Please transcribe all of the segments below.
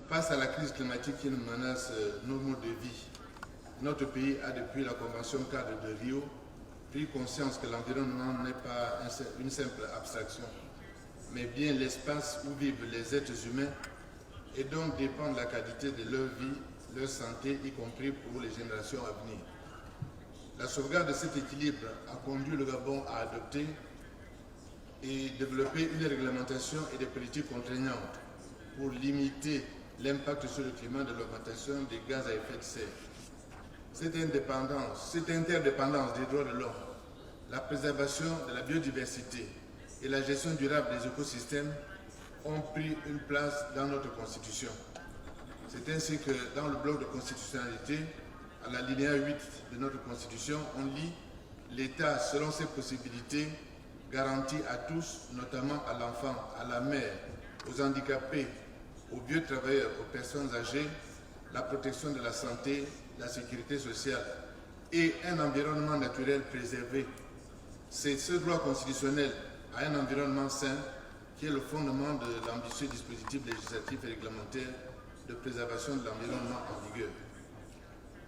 Face à la crise climatique qui nous menace nos modes de vie, notre pays a, depuis la Convention cadre de Rio, pris conscience que l'environnement n'est pas une simple abstraction, mais bien l'espace où vivent les êtres humains et dont dépend la qualité de leur vie, leur santé, y compris pour les générations à venir. La sauvegarde de cet équilibre a conduit le Gabon à adopter et développer une réglementation et des politiques contraignantes pour limiter l'impact sur le climat de l'augmentation des gaz à effet de serre. Cette interdépendance des droits de l'homme, la préservation de la biodiversité et la gestion durable des écosystèmes ont pris une place dans notre Constitution. C'est ainsi que dans le bloc de constitutionnalité, à l'alinéa 8 de notre Constitution, on lit « L'État, selon ses possibilités, garantit à tous, notamment à l'enfant, à la mère, aux handicapés, aux vieux travailleurs, aux personnes âgées, la protection de la santé, la sécurité sociale et un environnement naturel préservé. » C'est ce droit constitutionnel à un environnement sain qui est le fondement de l'ambitieux dispositif législatif et réglementaire de préservation de l'environnement en vigueur.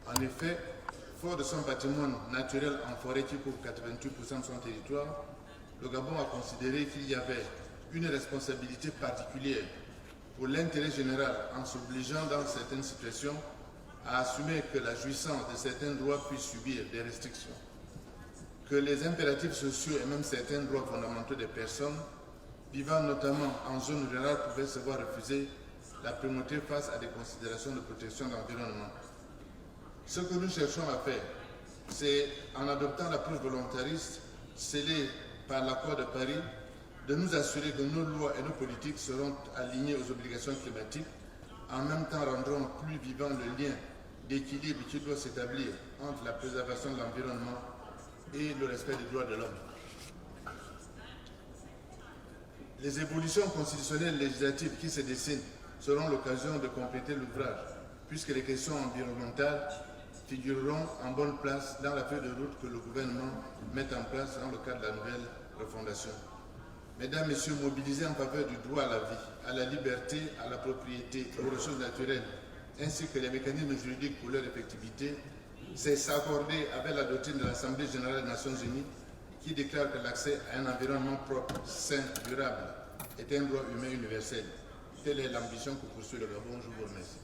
En effet, fort de son patrimoine naturel en forêt qui couvre 88% de son territoire, le Gabon a considéré qu'il y avait une responsabilité particulière pour l'intérêt général en s'obligeant dans certaines situations à assumer que la jouissance de certains droits puisse subir des restrictions, que les impératifs sociaux et même certains droits fondamentaux des personnes vivant notamment en zone rurale pouvaient se voir refuser la primauté face à des considérations de protection de l'environnement. Ce que nous cherchons à faire, c'est, en adoptant l'approche volontariste scellée par l'accord de Paris, de nous assurer que nos lois et nos politiques seront alignées aux obligations climatiques, en même temps rendront plus vivant le lien d'équilibre qui doit s'établir entre la préservation de l'environnement et le respect des droits de l'homme. Les évolutions constitutionnelles et législatives qui se dessinent seront l'occasion de compléter l'ouvrage, puisque les questions environnementales figureront en bonne place dans la feuille de route que le gouvernement met en place dans le cadre de la nouvelle refondation. Mesdames, Messieurs, mobiliser en faveur du droit à la vie, à la liberté, à la propriété, aux ressources naturelles, ainsi que les mécanismes juridiques pour leur effectivité, c'est s'accorder avec la doctrine de l'Assemblée générale des Nations unies qui déclare que l'accès à un environnement propre, sain, durable est un droit humain universel. Telle est l'ambition que poursuit le Gabon. Je vous remercie.